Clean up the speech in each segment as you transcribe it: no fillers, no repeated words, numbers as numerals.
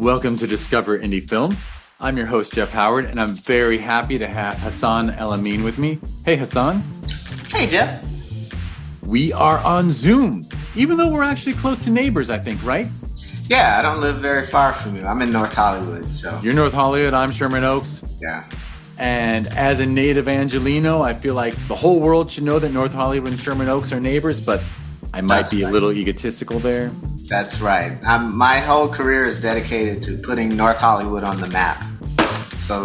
Welcome to Discover Indie Film. I'm your host, Jeff Howard, and I'm very happy to have Hassan El-Amin with me. Hey, Hassan. Hey, Jeff. We are on Zoom, even though we're actually close to neighbors, I think, right? Yeah, I don't live very far from you. I'm in North Hollywood, so. You're North Hollywood, I'm Sherman Oaks. Yeah. And as a native Angelino, I feel like the whole world should know that North Hollywood and Sherman Oaks are neighbors, but I might be a little egotistical there. That's right. My whole career is dedicated to putting North Hollywood on the map. So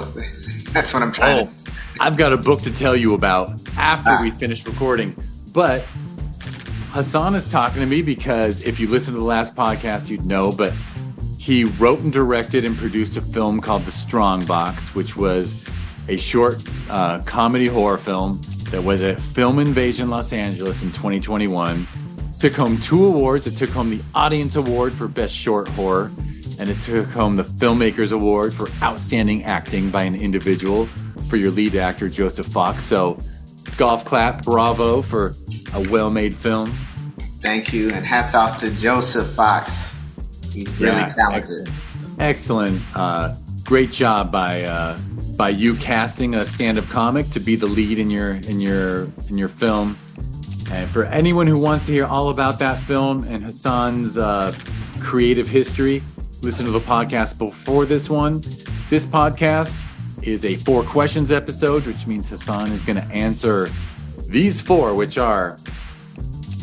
that's what I'm trying to do. I've got a book to tell you about after we finish recording. But Hassan is talking to me because if you listen to the last podcast, you'd know, but he wrote and directed and produced a film called The Strong Box, which was a short comedy horror film that was a film invasion Los Angeles in 2021. Took home 2 awards. It took home the Audience Award for Best Short Horror, and it took home the Filmmakers Award for Outstanding Acting by an Individual for your lead actor, Joseph Fox. So, golf clap, bravo for a well-made film. Thank you, and hats off to Joseph Fox. He's really talented. Excellent. Great job by you casting a stand-up comic to be the lead in your film. And for anyone who wants to hear all about that film and Hassan's creative history, listen to the podcast before this one. This podcast is a 4 questions episode, which means Hassan is going to answer these 4, which are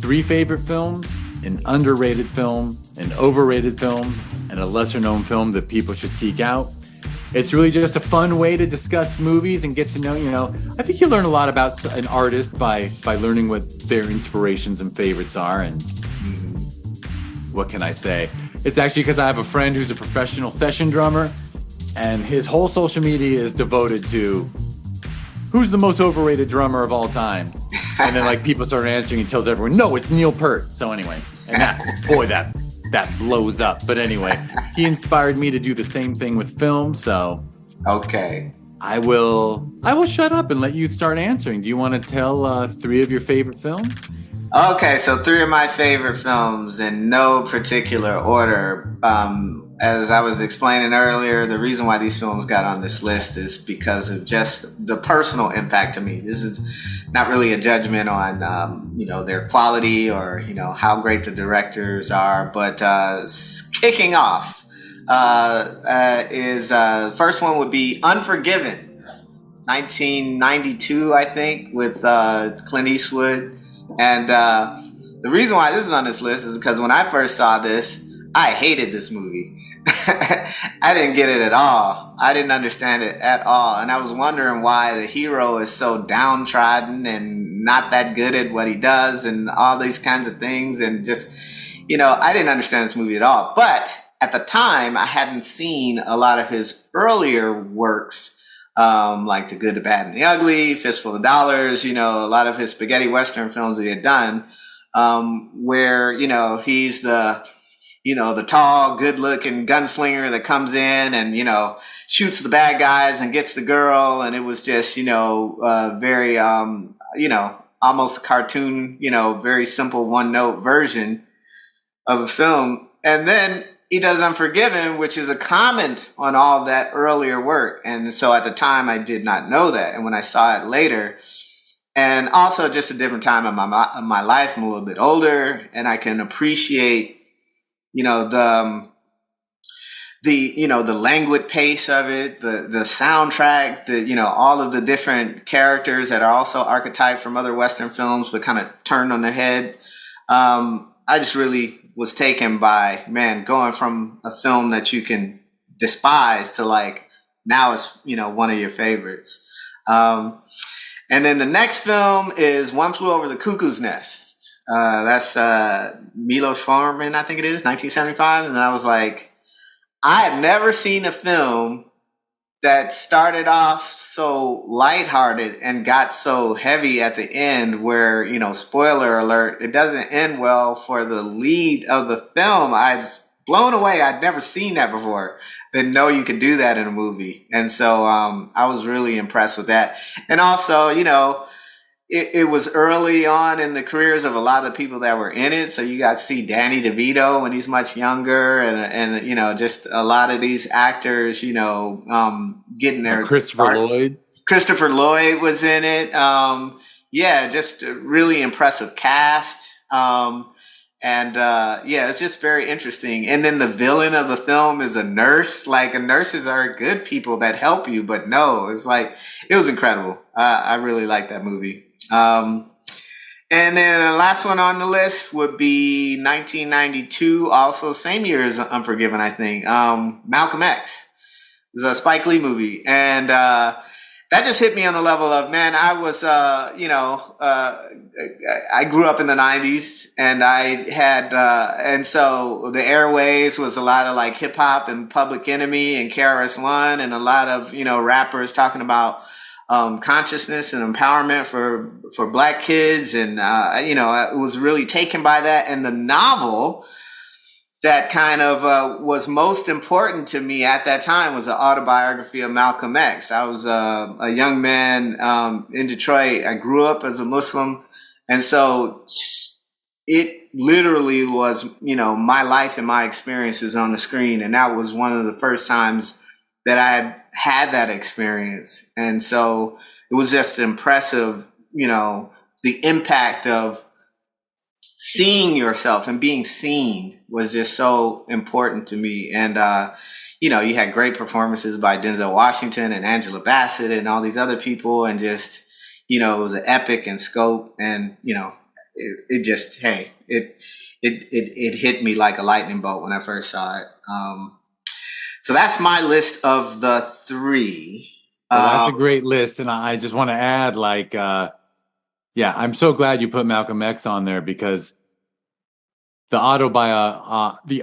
3 favorite films, an underrated film, an overrated film, and a lesser-known film that people should seek out. It's really just a fun way to discuss movies and get to know, I think you learn a lot about an artist by learning what their inspirations and favorites are. And what can I say? It's actually because I have a friend who's a professional session drummer, and his whole social media is devoted to who's the most overrated drummer of all time. And then people start answering, he tells everyone, no, it's Neil Peart. So anyway, and that blows up. But anyway, he inspired me to do the same thing with film. So okay, I will shut up and let you start answering. Do you want to tell 3 of your favorite films? Okay, so 3 of my favorite films in no particular order. As I was explaining earlier, the reason why these films got on this list is because of just the personal impact to me. This is not really a judgment on, their quality or, how great the directors are. But kicking off is the first one would be Unforgiven, 1992, I think, with Clint Eastwood. And the reason why this is on this list is because when I first saw this, I hated this movie. I didn't get it at all. I didn't understand it at all. And I was wondering why the hero is so downtrodden and not that good at what he does and all these kinds of things. And just, I didn't understand this movie at all. But at the time, I hadn't seen a lot of his earlier works, like The Good, the Bad, and the Ugly, Fistful of Dollars, a lot of his spaghetti Western films that he had done, where, he's the tall, good-looking gunslinger that comes in and, shoots the bad guys and gets the girl. And it was just, very, almost cartoon, very simple one-note version of a film. And then he does Unforgiven, which is a comment on all that earlier work. And so at the time, I did not know that. And when I saw it later, and also just a different time in my life, I'm a little bit older, and I can appreciate the languid pace of it, the soundtrack, all of the different characters that are also archetyped from other Western films, but kind of turned on their head. I just really was taken by, going from a film that you can despise to now it's, one of your favorites. And then the next film is One Flew Over the Cuckoo's Nest. That's Milos Forman, I think it is, 1975. And I was like, I had never seen a film that started off so lighthearted and got so heavy at the end where, spoiler alert, it doesn't end well for the lead of the film. I was blown away. I'd never seen that before. Didn't know you could do that in a movie. And so I was really impressed with that. And also, it was early on in the careers of a lot of people that were in it. So you got to see Danny DeVito when he's much younger, and you know, just a lot of these actors, you know, getting their Christopher start. Lloyd. Christopher Lloyd was in it. Yeah, just a really impressive cast. Yeah, it's just very interesting. And then the villain of the film is a nurse. Like, nurses are good people that help you, but no, it's like, it was incredible. I really like that movie. And then the last one on the list would be 1992, also same year as Unforgiven, I think. Malcolm X. It was a Spike Lee movie. And that just hit me on the level of, man, I was, I grew up in the 90s, and I had, and so the airways was a lot of like hip hop and Public Enemy and KRS-One, and a lot of, you know, rappers talking about consciousness and empowerment for Black kids. And, you know, I was really taken by that. And the novel that kind of was most important to me at that time was an autobiography of Malcolm X. I was a young man in Detroit. I grew up as a Muslim. And so it literally was, you know, my life and my experiences on the screen. And that was one of the first times that I had that experience. And so it was just impressive, you know, the impact of seeing yourself and being seen was just so important to me. And, you know, you had great performances by Denzel Washington and Angela Bassett and all these other people. And just, you know, it was an epic in scope. And, you know, it just, hey, it hit me like a lightning bolt when I first saw it. So that's my list of the three. Well, that's a great list. And I just want to add, like, yeah, I'm so glad you put Malcolm X on there, because the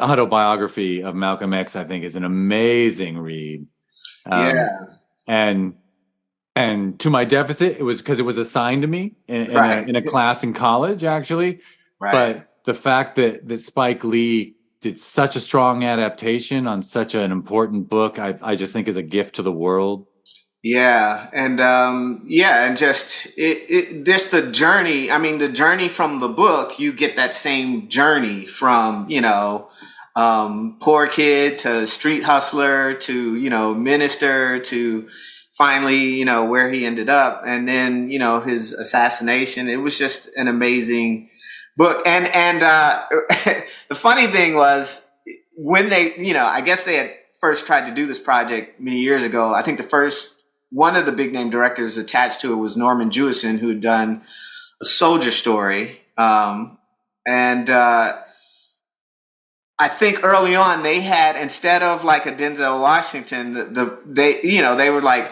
autobiography of Malcolm X, I think, is an amazing read. Yeah. And to my deficit, it was because it was assigned to me in a class in college, actually. Right. But the fact that Spike Lee did such a strong adaptation on such an important book, I just think is a gift to the world. Yeah. And and just just the journey. I mean, the journey from the book, you get that same journey from, you know, poor kid to street hustler to, you know, minister to finally, you know, where he ended up. And then, you know, his assassination. It was just an amazing book. And the funny thing was, when they, you know, I guess they had first tried to do this project many years ago. I think one of the big name directors attached to it was Norman Jewison, who had done A Soldier Story. I think early on they had, instead of like a Denzel Washington, they were like,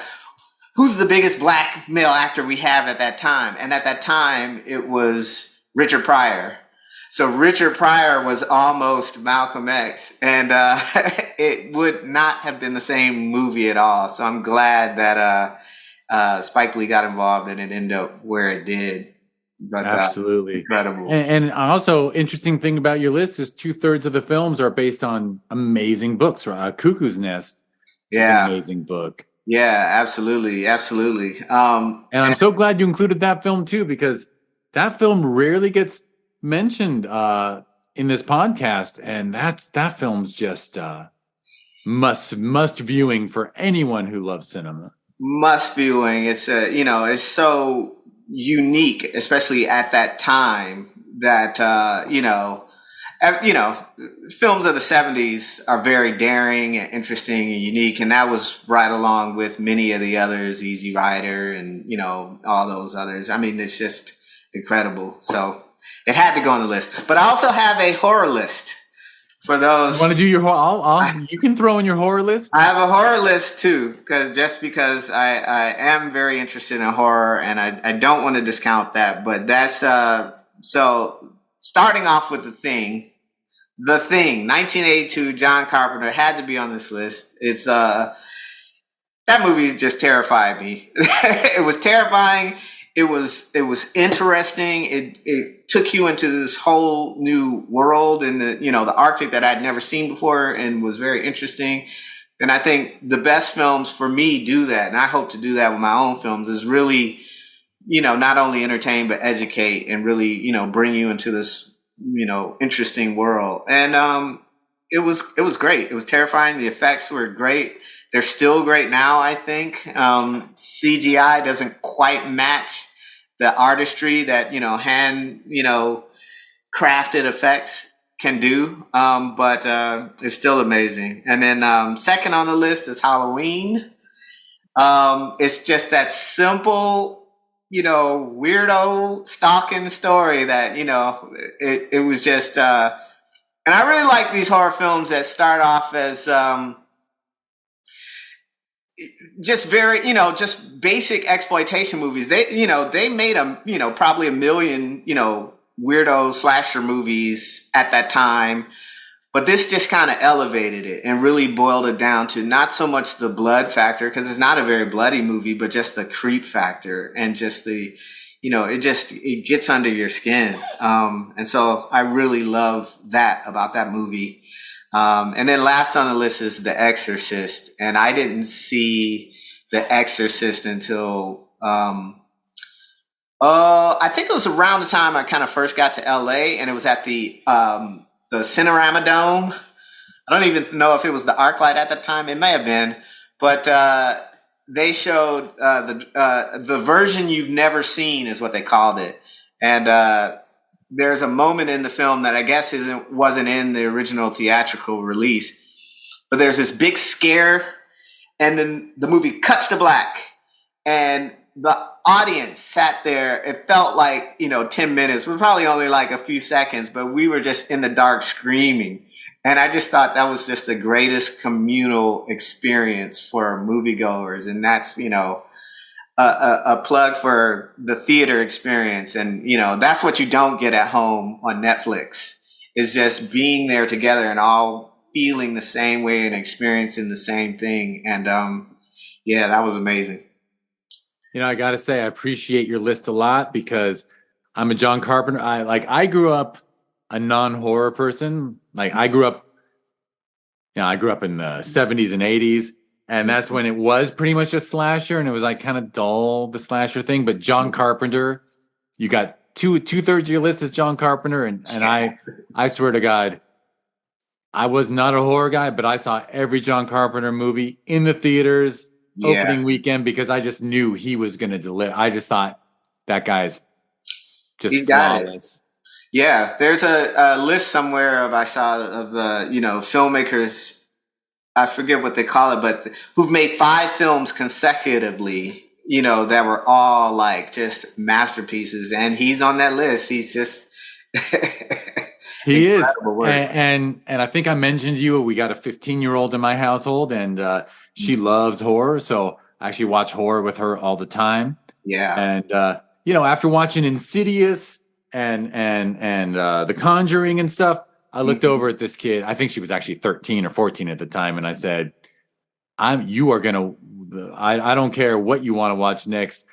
who's the biggest Black male actor we have at that time? And at that time it was Richard Pryor. So Richard Pryor was almost Malcolm X, and it would not have been the same movie at all. So I'm glad that Spike Lee got involved and it ended up where it did. But absolutely incredible. And also, interesting thing about your list is 2/3 of the films are based on amazing books. Right? Cuckoo's Nest, yeah, amazing book. Yeah, absolutely. And I'm so glad you included that film too, because that film rarely gets mentioned in this podcast, and that film's just must viewing for anyone who loves cinema. Must viewing. It's it's so unique, especially at that time, that films of the 70s are very daring and interesting and unique, and that was right along with many of the others, Easy Rider and, you know, all those others. I mean, it's just incredible. So it had to go on the list. But I also have a horror list for those. You want to do your horror? You can throw in your horror list. I have a horror list too, because I am very interested in horror, and I don't want to discount that. But that's so starting off with The Thing, 1982, John Carpenter had to be on this list. It's that movie just terrified me. It was terrifying. It was interesting. It took you into this whole new world in the Arctic that I'd never seen before, and was very interesting. And I think the best films for me do that, and I hope to do that with my own films, is really not only entertain but educate and really, bring you into this, interesting world. And it was great. It was terrifying. The effects were great. They're still great now, I think. CGI doesn't quite match the artistry that, hand, crafted effects can do. But it's still amazing. And then second on the list is Halloween. It's just that simple, weirdo stalking story that, it was just, and I really like these horror films that start off as, just very, just basic exploitation movies. They made probably a million, weirdo slasher movies at that time. But this just kind of elevated it and really boiled it down to not so much the blood factor, because it's not a very bloody movie, but just the creep factor and just the, it gets under your skin. And so I really love that about that movie. And then last on the list is The Exorcist. And I didn't see The Exorcist until, I think it was around the time I kind of first got to LA, and it was at the Cinerama Dome. I don't even know if it was the ArcLight at that time. It may have been, but they showed the version you've never seen is what they called it. And there's a moment in the film that I guess wasn't in the original theatrical release, but there's this big scare, and then the movie cuts to black, and the audience sat there. It felt like, 10 minutes. It was probably only like a few seconds, but we were just in the dark screaming. And I just thought that was just the greatest communal experience for moviegoers. And that's, a plug for the theater experience. And, that's what you don't get at home on Netflix, is just being there together and all feeling the same way and experiencing the same thing. And yeah, that was amazing. I got to say, I appreciate your list a lot because I'm a John Carpenter. I grew up a non-horror person. Like I grew up in the 70s and 80s, and that's when it was pretty much a slasher, and it was like kind of dull, the slasher thing. But John Carpenter, you got two-thirds of your list is John Carpenter, and I swear to God, I was not a horror guy, but I saw every John Carpenter movie in the theaters. Opening weekend, because I just knew he was going to deliver. I just thought that guy's just flawless. Yeah, there's a list somewhere I saw of filmmakers. I forget what they call it, but who've made 5 films consecutively. That were all like just masterpieces, and he's on that list. He's just he is, and I think I mentioned to you we got a 15-year-old in my household, and she loves horror, so I actually watch horror with her all the time. Yeah. And after watching Insidious and The Conjuring and stuff, I looked over at this kid. I think she was actually 13 or 14 at the time, and I said, I don't care what you want to watch next.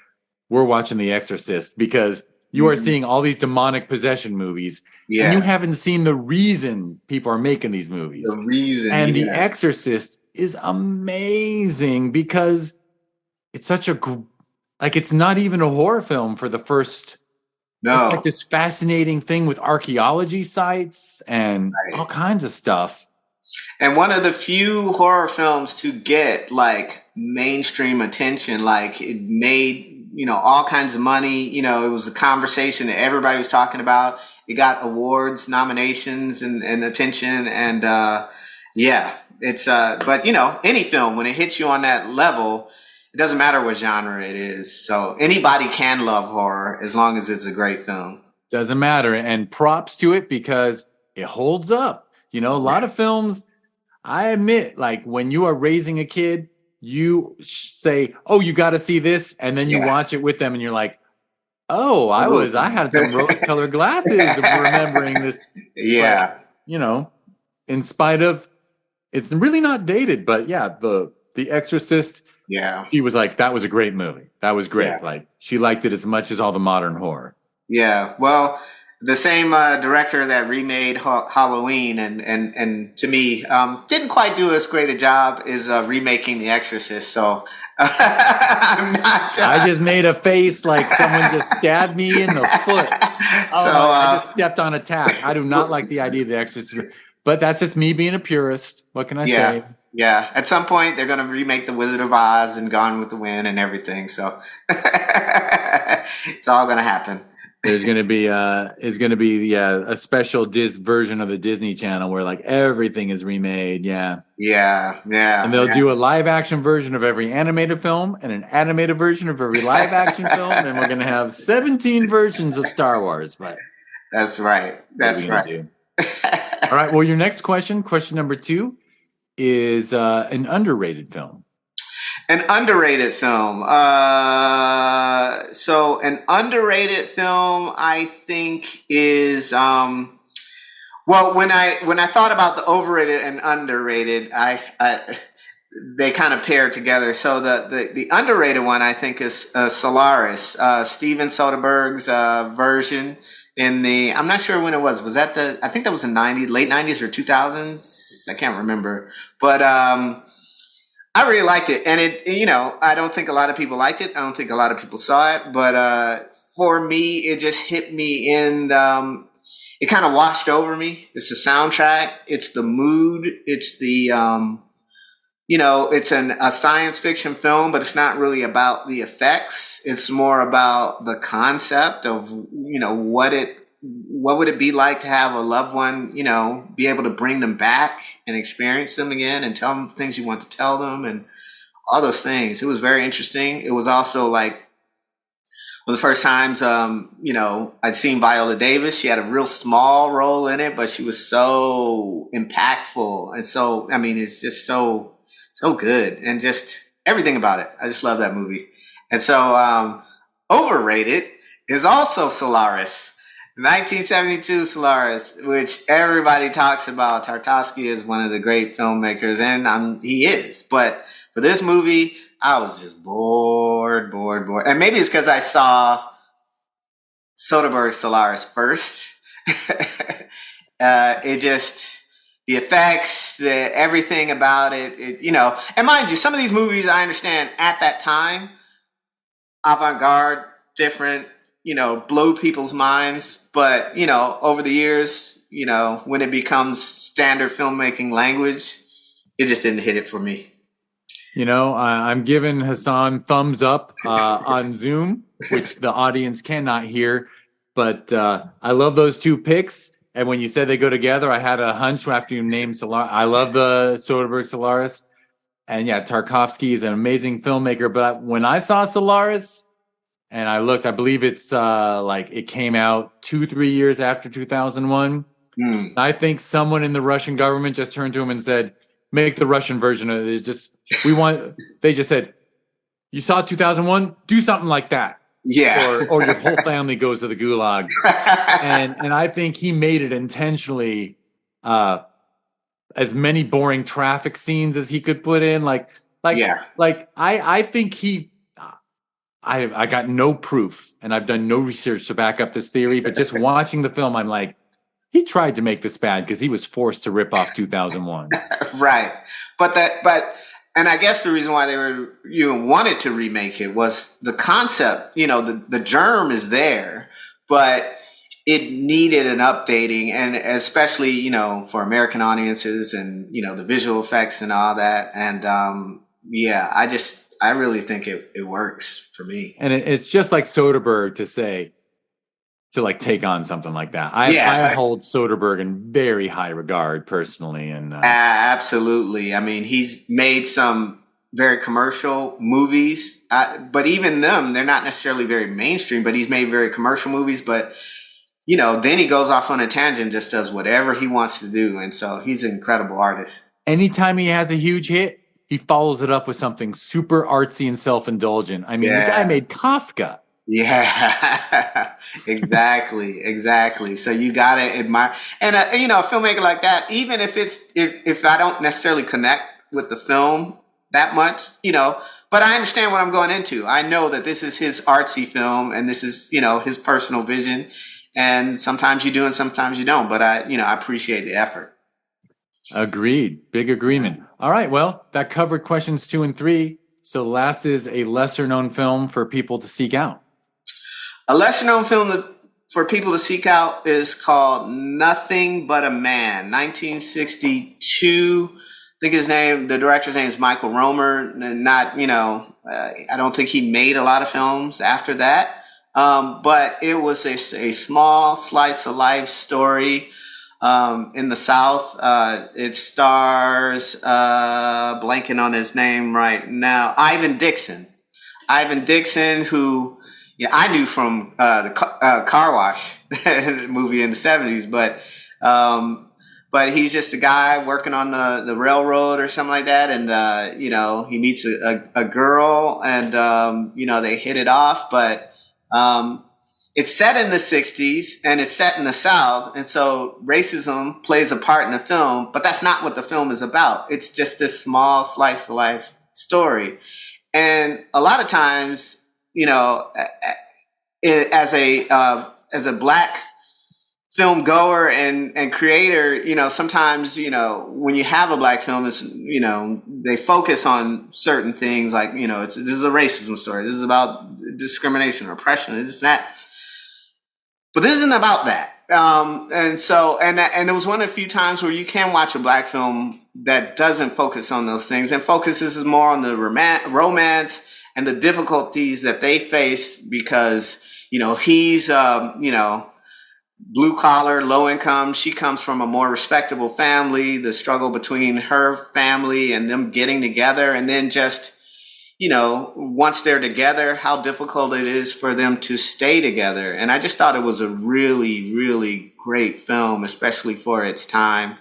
We're watching The Exorcist, because you are seeing all these demonic possession movies, and you haven't seen the reason people are making these movies. The reason. And The Exorcist is amazing because it's such it's not even a horror film for the first. No, it's like this fascinating thing with archaeology sites and all kinds of stuff. And one of the few horror films to get like mainstream attention, like it made, all kinds of money. It was a conversation that everybody was talking about. It got awards, nominations, and attention. And it's but any film, when it hits you on that level, it doesn't matter what genre it is. So anybody can love horror as long as it's a great film. Doesn't matter. And props to it because it holds up. A lot of films, I admit, like when you are raising a kid, you say, oh, you got to see this. And then you watch it with them and you're like, oh, I had some rose colored glasses of remembering this. Yeah. But, in spite of, it's really not dated, but the Exorcist. Yeah. She was like, that was a great movie. That was great. Yeah. Like she liked it as much as all the modern horror. Yeah. Well, the same director that remade Halloween, and to me, didn't quite do as great a job is remaking The Exorcist. So I'm not. I just made a face like someone just stabbed me in the foot. Oh, So I just stepped on a tack. I do not like the idea of The Exorcist, but that's just me being a purist. What can I say? Yeah. At some point, they're going to remake The Wizard of Oz and Gone with the Wind and everything. So it's all going to happen. There's going to be a special version of the Disney Channel where like everything is remade. Yeah. And they'll do a live action version of every animated film and an animated version of every live action film, and we're going to have 17 versions of Star Wars. But that's right. That's right. All right. Well, your next question number 2, is an underrated film. An underrated film. So an underrated film, I think, is well. When I thought about the overrated and underrated, they kind of pair together. So the underrated one, I think, is Solaris, Steven Soderbergh's version. I'm not sure when it was. Was that I think that was in late 90s or 2000s. I can't remember, but I really liked it, and I don't think a lot of people liked it. I don't think a lot of people saw it, but for me, it just hit me in. It kind of washed over me. It's the soundtrack. It's the mood. It's the it's a science fiction film, but it's not really about the effects. It's more about the concept of what would it be like to have a loved one, be able to bring them back and experience them again and tell them things you want to tell them and all those things. It was very interesting. It was also like one of the first times, I'd seen Viola Davis. She had a real small role in it, but she was so impactful. And so, it's just so good, and just everything about it. I just love that movie. And so, overrated is also Solaris. 1972 Solaris, which everybody talks about. Tarkovsky is one of the great filmmakers, and he is. But for this movie, I was just bored. And maybe it's because I saw Soderbergh's Solaris first. The effects, everything about it, And mind you, some of these movies, I understand, at that time, avant-garde, different, blow people's minds. But, over the years, when it becomes standard filmmaking language, it just didn't hit it for me. I'm giving Hassan thumbs up on Zoom, which the audience cannot hear. But I love those 2 picks. And when you said they go together, I had a hunch after you named Solaris. I love the Soderbergh Solaris. And yeah, Tarkovsky is an amazing filmmaker. But when I saw Solaris, and I looked, I believe it's it came out 2-3 years after 2001. I think someone in the Russian government just turned to him and said, make the Russian version of it. They just said, you saw 2001, do something like that. Yeah. Or your whole family goes to the gulag. and I think he made it intentionally as many boring traffic scenes as he could put in. I think I got no proof, and I've done no research to back up this theory, but just watching the film, I'm like, he tried to make this bad because he was forced to rip off 2001. Right. And I guess the reason why they wanted to remake it was the concept, the germ is there, but it needed an updating, and especially, for American audiences and, the visual effects and all that. And I really think it works for me. And it's just like Soderbergh to take on something like that. I hold Soderbergh in very high regard personally. And absolutely. He's made some very commercial movies, but even them, they're not necessarily very mainstream, but he's made very commercial movies. But, then he goes off on a tangent, just does whatever he wants to do. And so he's an incredible artist. Anytime he has a huge hit, he follows it up with something super artsy and self-indulgent. The guy made Kafka. Yeah, exactly. So you gotta admire, and a filmmaker like that, even if I don't necessarily connect with the film that much, but I understand what I'm going into. I know that this is his artsy film, and this is his personal vision, and sometimes you do and sometimes you don't. But I appreciate the effort. Agreed. Big agreement. All right. Well, that covered questions 2 and 3. So the last is a lesser known film for people to seek out. A lesser known film for people to seek out is called Nothing But a Man, 1962. I think the director's name is Michael Romer. Not, I don't think he made a lot of films after that. But it was a small slice of life story in the South. It stars, blanking on his name right now, Ivan Dixon. Ivan Dixon, who I knew from the Car Wash movie in the 70s, but he's just a guy working on the railroad or something like that, and he meets a girl, and they hit it off, but it's set in the 60s and it's set in the South, and so racism plays a part in the film, but that's not what the film is about. It's just this small slice of life story, and a lot of times, as a black film goer and creator, sometimes, when you have a black film, it's, they focus on certain things like, this is a racism story. This is about discrimination, oppression, this, that. But this isn't about that. And it was one of the few times where you can watch a black film that doesn't focus on those things and focuses more on the romance and the difficulties that they face because, he's, blue collar, low income. She comes from a more respectable family, the struggle between her family and them getting together. And then just, once they're together, how difficult it is for them to stay together. And I just thought it was a really, really great film, especially for its time,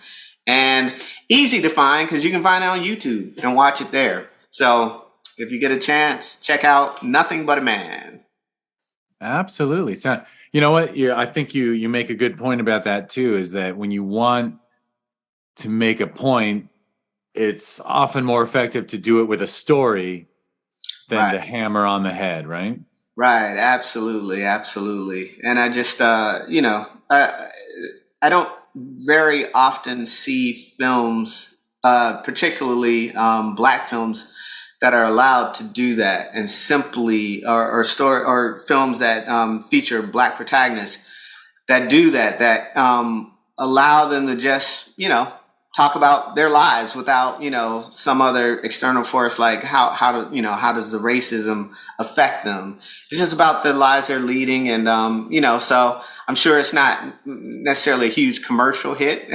and easy to find because you can find it on YouTube and watch it there. So if you get a chance, check out Nothing But a Man. Absolutely. So, you know what? I think you make a good point about that too, is that when you want to make a point, it's often more effective to do it with a story than to hammer on the head, right? Right. Absolutely. Absolutely. And I just, I don't very often see films, particularly black films, that are allowed to do that, and simply or films that feature black protagonists that do that allow them to just talk about their lives without some other external force, like how does the racism affect them. It's just about the lives they're leading, and so I'm sure it's not necessarily a huge commercial hit,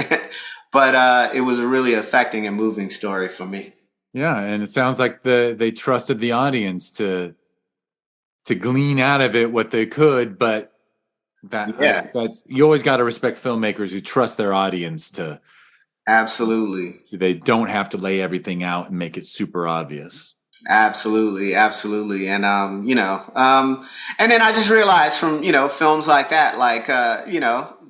but it was a really affecting and moving story for me. Yeah, and it sounds like they trusted the audience to glean out of it what they could, but that's you always got to respect filmmakers who trust their audience to. Absolutely. They don't have to lay everything out and make it super obvious. Absolutely, absolutely, and and then I just realized from films like that, like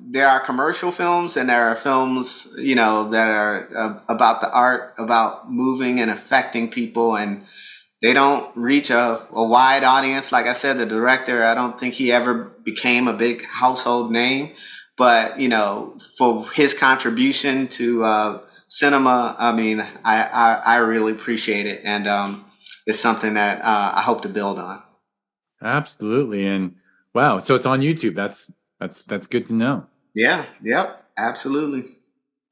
there are commercial films and there are films that are about the art, about moving and affecting people, and they don't reach a wide audience. Like I said, the director, I don't think he ever became a big household name, but for his contribution to cinema, I mean, I really appreciate it, and it's something that I hope to build on. Absolutely. And wow, so it's on YouTube. That's good to know. Yeah. Yep. Absolutely.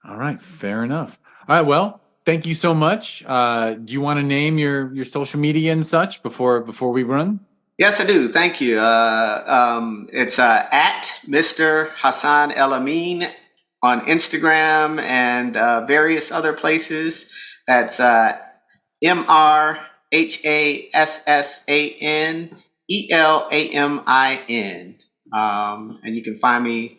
All right. Fair enough. All right. Well, thank you so much. Do you want to name your social media and such before we run? Yes, I do. Thank you. It's at Mr. Hassan El-Amin on Instagram and various other places. That's MrHassAnELAmin. And you can find me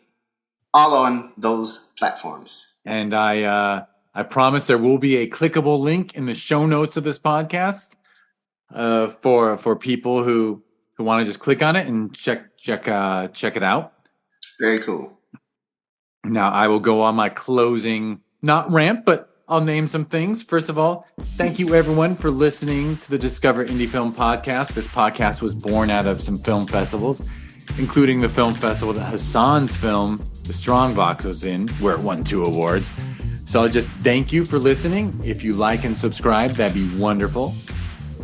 all on those platforms. And I promise there will be a clickable link in the show notes of this podcast for people who want to just click on it and check it out. Very cool. Now I will go on my closing, not rant, but I'll name some things. First of all, thank you everyone for listening to the Discover Indie Film Podcast. This podcast was born out of some film festivals. including the film festival that Hassan's film, The Strongbox, was in, where it won 2 awards. So I'll just thank you for listening. If you like and subscribe, that'd be wonderful.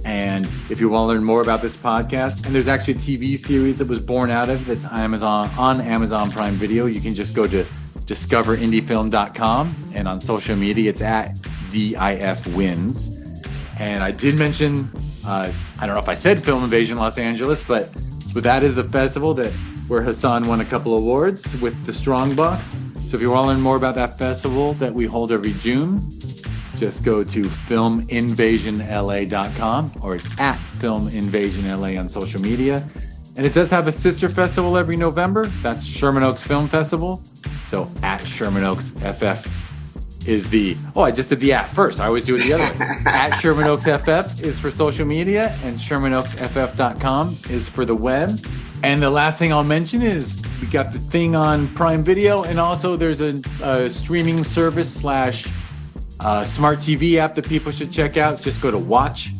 And if you want to learn more about this podcast, and there's actually a TV series that was born out of that's on Amazon Prime Video. You can just go to discoverindiefilm.com, and on social media, it's at DIFwins. And I did mention, I don't know if I said Film Invasion Los Angeles, but that is the festival where Hassan won a couple awards with the Strongbox. So if you want to learn more about that festival that we hold every June, just go to filminvasionla.com, or it's at filminvasionla on social media. And it does have a sister festival every November. That's Sherman Oaks Film Festival. So at Sherman Oaks FF is I just did the at first. I always do it the other way. At Sherman Oaks FF is for social media, and ShermanOaksFF.com is for the web. And the last thing I'll mention is we got the thing on Prime Video, and also there's a streaming service / smart TV app that people should check out. Just go to Watch.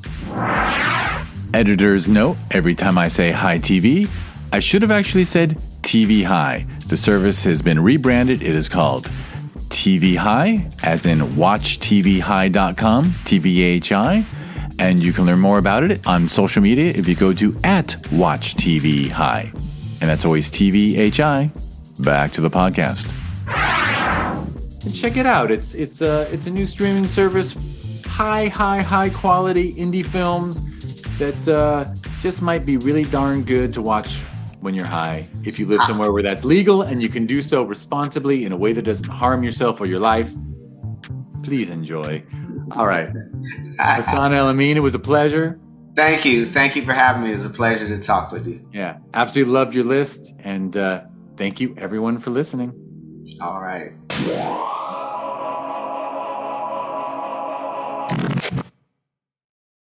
Editor's note, every time I say Hi TV, I should have actually said TVHi. The service has been rebranded. It is called TVHi, as in watchtvhi.com, TVHi. And you can learn more about it on social media if you go to @WatchTVHi. And that's always TVHi. Back to the podcast. And check it out. It's a new streaming service. High quality indie films that just might be really darn good to watch when you're high. If you live somewhere where that's legal and you can do so responsibly in a way that doesn't harm yourself or your life, please enjoy. All right. Hassan El-Amin, it was a pleasure. Thank you. Thank you for having me. It was a pleasure to talk with you. Yeah, absolutely loved your list. And thank you, everyone, for listening. All right.